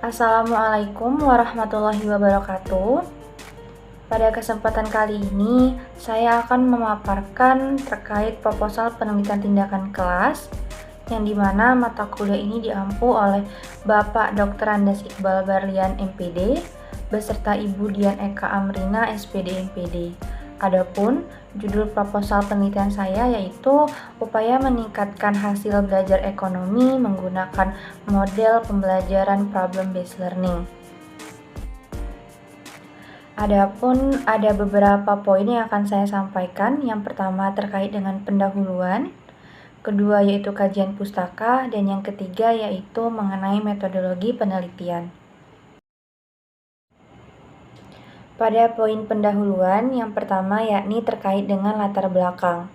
Assalamualaikum warahmatullahi wabarakatuh. Pada kesempatan kali ini, saya akan memaparkan terkait proposal penelitian tindakan kelas yang dimana mata kuliah ini diampu oleh Bapak Dr. Andes Iqbal Barlian MPD beserta Ibu Dian Eka Amrina SPD MPD. Adapun judul proposal penelitian saya yaitu upaya meningkatkan hasil belajar ekonomi menggunakan model pembelajaran problem based learning. Adapun ada beberapa poin yang akan saya sampaikan. Yang pertama terkait dengan pendahuluan, kedua yaitu kajian pustaka, dan yang ketiga yaitu mengenai metodologi penelitian. Pada poin pendahuluan, yang pertama yakni terkait dengan latar belakang.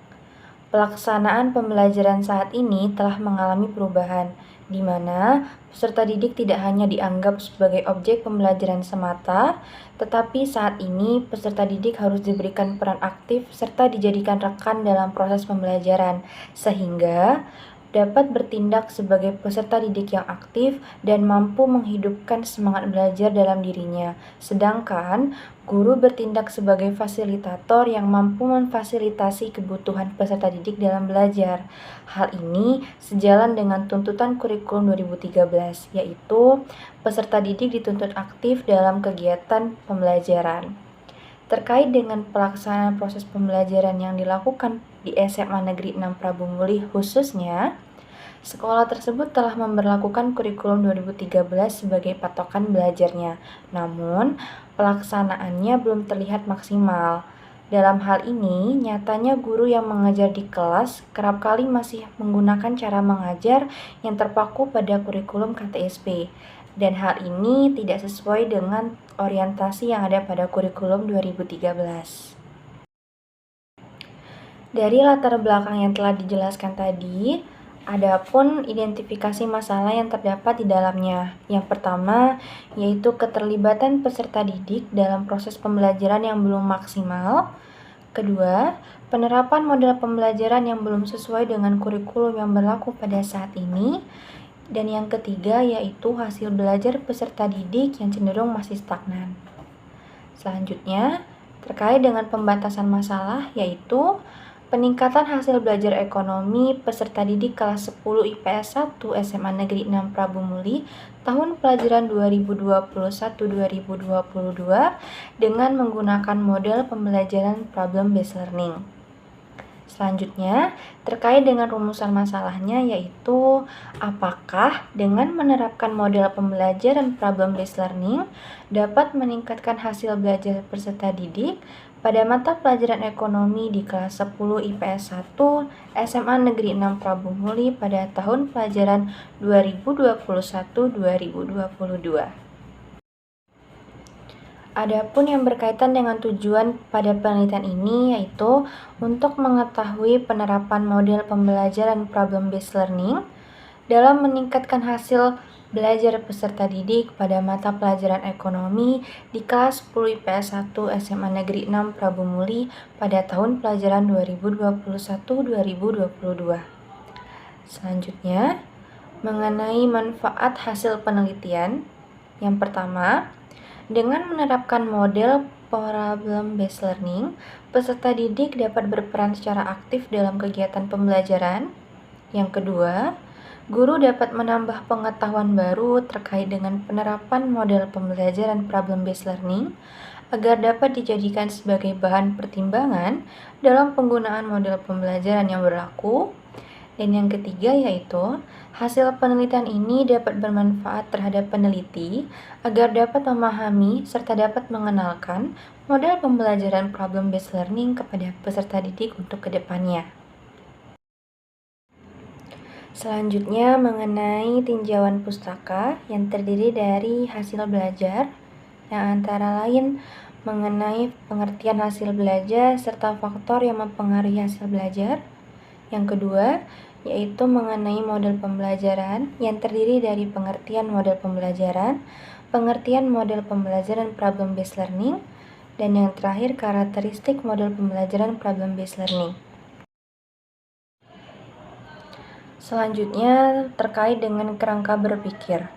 Pelaksanaan pembelajaran saat ini telah mengalami perubahan, di mana peserta didik tidak hanya dianggap sebagai objek pembelajaran semata, tetapi saat ini peserta didik harus diberikan peran aktif serta dijadikan rekan dalam proses pembelajaran, sehingga dapat bertindak sebagai peserta didik yang aktif dan mampu menghidupkan semangat belajar dalam dirinya. Sedangkan guru bertindak sebagai fasilitator yang mampu memfasilitasi kebutuhan peserta didik dalam belajar. Hal ini sejalan dengan tuntutan kurikulum 2013, yaitu peserta didik dituntut aktif dalam kegiatan pembelajaran. Terkait dengan pelaksanaan proses pembelajaran yang dilakukan di SMA Negeri 6 Prabu Muli khususnya, sekolah tersebut telah memberlakukan kurikulum 2013 sebagai patokan belajarnya. Namun, pelaksanaannya belum terlihat maksimal. Dalam hal ini, nyatanya guru yang mengajar di kelas kerap kali masih menggunakan cara mengajar yang terpaku pada kurikulum KTSP. Dan hal ini tidak sesuai dengan orientasi yang ada pada kurikulum 2013. Dari latar belakang yang telah dijelaskan tadi, adapun identifikasi masalah yang terdapat di dalamnya. Yang pertama, yaitu keterlibatan peserta didik dalam proses pembelajaran yang belum maksimal. Kedua, penerapan model pembelajaran yang belum sesuai dengan kurikulum yang berlaku pada saat ini. Dan yang ketiga, yaitu hasil belajar peserta didik yang cenderung masih stagnan. Selanjutnya, terkait dengan pembatasan masalah, yaitu peningkatan hasil belajar ekonomi peserta didik kelas 10 IPS 1 SMA Negeri 6 Prabu Muli tahun pelajaran 2021-2022 dengan menggunakan model pembelajaran problem based learning. Selanjutnya, terkait dengan rumusan masalahnya yaitu apakah dengan menerapkan model pembelajaran problem based learning dapat meningkatkan hasil belajar peserta didik pada mata pelajaran ekonomi di kelas 10 IPS 1 SMA Negeri 6 Prabu Muli pada tahun pelajaran 2021-2022. Adapun yang berkaitan dengan tujuan pada penelitian ini yaitu untuk mengetahui penerapan model pembelajaran problem based learning dalam meningkatkan hasil belajar peserta didik pada mata pelajaran ekonomi di kelas 10 IPS 1 SMA Negeri 6 Prabu Muli pada tahun pelajaran 2021-2022. Selanjutnya, mengenai manfaat hasil penelitian. Yang pertama, dengan menerapkan model problem based learning, peserta didik dapat berperan secara aktif dalam kegiatan pembelajaran. Yang kedua, guru dapat menambah pengetahuan baru terkait dengan penerapan model pembelajaran problem based learning agar dapat dijadikan sebagai bahan pertimbangan dalam penggunaan model pembelajaran yang berlaku. Dan yang ketiga yaitu hasil penelitian ini dapat bermanfaat terhadap peneliti agar dapat memahami serta dapat mengenalkan model pembelajaran problem based learning kepada peserta didik untuk kedepannya. Selanjutnya mengenai tinjauan pustaka yang terdiri dari hasil belajar yang antara lain mengenai pengertian hasil belajar serta faktor yang mempengaruhi hasil belajar. Yang kedua, yaitu mengenai model pembelajaran yang terdiri dari pengertian model pembelajaran, pengertian model pembelajaran problem based learning, dan yang terakhir karakteristik model pembelajaran problem based learning. Selanjutnya terkait dengan kerangka berpikir.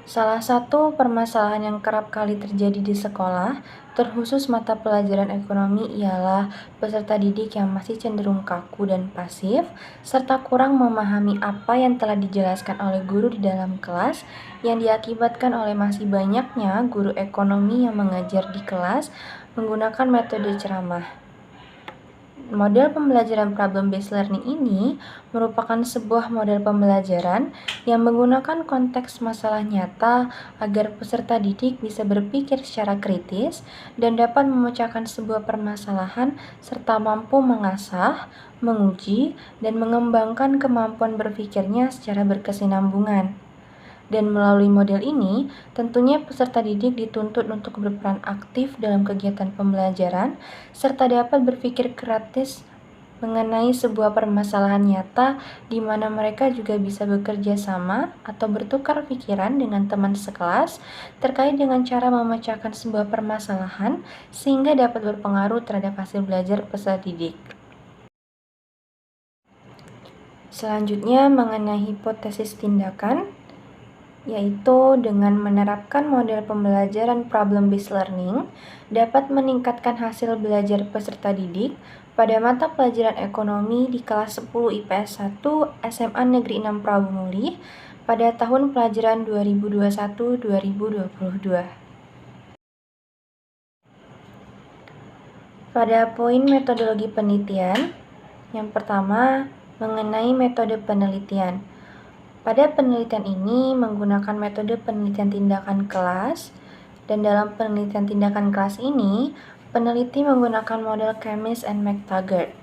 Salah satu permasalahan yang kerap kali terjadi di sekolah, terkhusus mata pelajaran ekonomi, ialah peserta didik yang masih cenderung kaku dan pasif, serta kurang memahami apa yang telah dijelaskan oleh guru di dalam kelas, yang diakibatkan oleh masih banyaknya guru ekonomi yang mengajar di kelas menggunakan metode ceramah. Model pembelajaran problem-based learning ini merupakan sebuah model pembelajaran yang menggunakan konteks masalah nyata agar peserta didik bisa berpikir secara kritis dan dapat memecahkan sebuah permasalahan serta mampu mengasah, menguji, dan mengembangkan kemampuan berpikirnya secara berkesinambungan. Dan melalui model ini, tentunya peserta didik dituntut untuk berperan aktif dalam kegiatan pembelajaran, serta dapat berpikir kritis mengenai sebuah permasalahan nyata di mana mereka juga bisa bekerja sama atau bertukar pikiran dengan teman sekelas terkait dengan cara memecahkan sebuah permasalahan sehingga dapat berpengaruh terhadap hasil belajar peserta didik. Selanjutnya mengenai hipotesis tindakan, yaitu dengan menerapkan model pembelajaran problem-based learning dapat meningkatkan hasil belajar peserta didik pada mata pelajaran ekonomi di kelas 10 IPS 1 SMA Negeri 6 Prabu Muli pada tahun pelajaran 2021-2022. Pada poin metodologi penelitian, yang pertama mengenai metode penelitian. Pada penelitian ini menggunakan metode penelitian tindakan kelas, dan dalam penelitian tindakan kelas ini, peneliti menggunakan model Camis and McTaggart.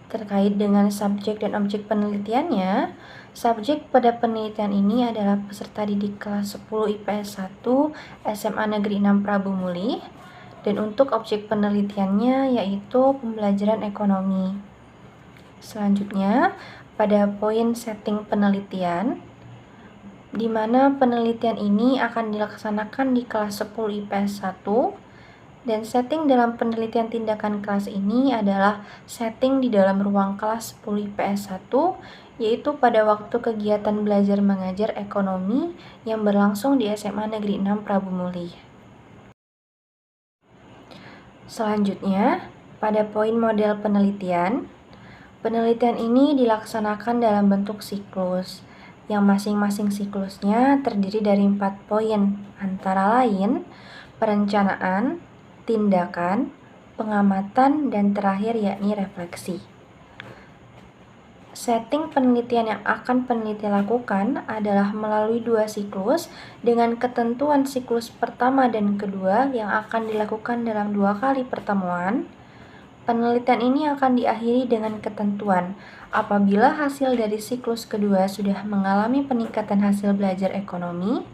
Terkait dengan subjek dan objek penelitiannya, subjek pada penelitian ini adalah peserta didik kelas 10 IPS 1 SMA Negeri 6 Prabu Muli, dan untuk objek penelitiannya yaitu pembelajaran ekonomi. Selanjutnya, pada poin setting penelitian, di mana penelitian ini akan dilaksanakan di kelas 10 IPS 1, dan setting dalam penelitian tindakan kelas ini adalah setting di dalam ruang kelas 10 IPS 1, yaitu pada waktu kegiatan belajar mengajar ekonomi yang berlangsung di SMA Negeri 6 Prabu Muli. Selanjutnya, pada poin model penelitian, penelitian ini dilaksanakan dalam bentuk siklus, yang masing-masing siklusnya terdiri dari 4 poin, antara lain perencanaan, tindakan, pengamatan, dan terakhir yakni refleksi. Setting penelitian yang akan peneliti lakukan adalah melalui 2 siklus dengan ketentuan siklus pertama dan kedua yang akan dilakukan dalam 2 kali pertemuan. Penelitian ini akan diakhiri dengan ketentuan apabila hasil dari siklus kedua sudah mengalami peningkatan hasil belajar ekonomi.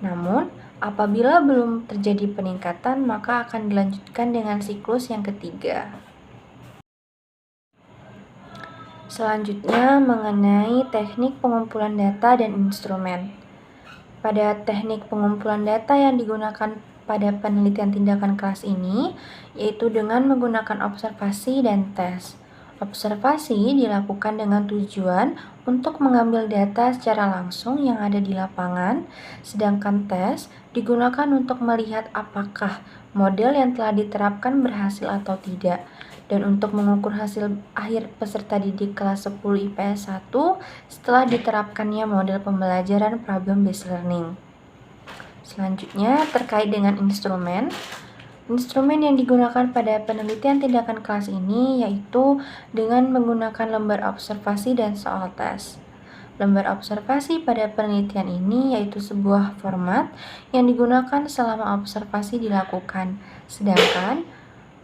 Namun, apabila belum terjadi peningkatan, maka akan dilanjutkan dengan siklus yang ketiga. Selanjutnya, mengenai teknik pengumpulan data dan instrumen. Pada teknik pengumpulan data yang digunakan pada penelitian tindakan kelas ini, yaitu dengan menggunakan observasi dan tes. Observasi dilakukan dengan tujuan untuk mengambil data secara langsung yang ada di lapangan, sedangkan tes digunakan untuk melihat apakah model yang telah diterapkan berhasil atau tidak, dan untuk mengukur hasil akhir peserta didik kelas 10 IPS 1 setelah diterapkannya model pembelajaran problem-based learning. Selanjutnya, terkait dengan instrumen. Instrumen yang digunakan pada penelitian tindakan kelas ini yaitu dengan menggunakan lembar observasi dan soal tes. Lembar observasi pada penelitian ini yaitu sebuah format yang digunakan selama observasi dilakukan. Sedangkan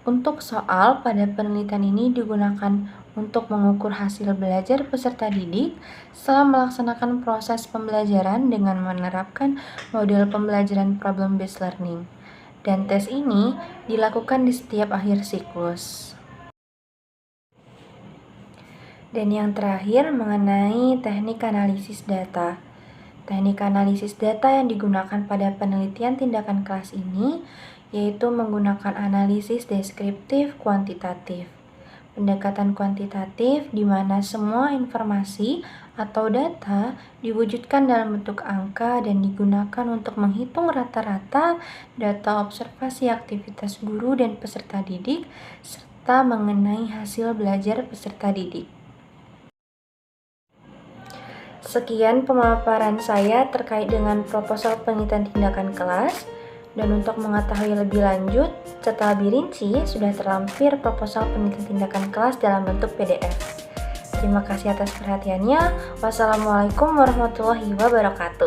untuk soal pada penelitian ini digunakan untuk mengukur hasil belajar peserta didik setelah melaksanakan proses pembelajaran dengan menerapkan model pembelajaran problem-based learning. Dan tes ini dilakukan di setiap akhir siklus. Dan yang terakhir mengenai teknik analisis data. Teknik analisis data yang digunakan pada penelitian tindakan kelas ini yaitu menggunakan analisis deskriptif kuantitatif. pendekatan kuantitatif di mana semua informasi atau data diwujudkan dalam bentuk angka dan digunakan untuk menghitung rata-rata data observasi aktivitas guru dan peserta didik serta mengenai hasil belajar peserta didik. Sekian pemaparan saya terkait dengan proposal penelitian tindakan kelas. Dan untuk mengetahui lebih lanjut serta lebih rinci, sudah terlampir proposal penelitian tindakan kelas dalam bentuk PDF. Terima kasih atas perhatiannya. Wassalamualaikum warahmatullahi wabarakatuh.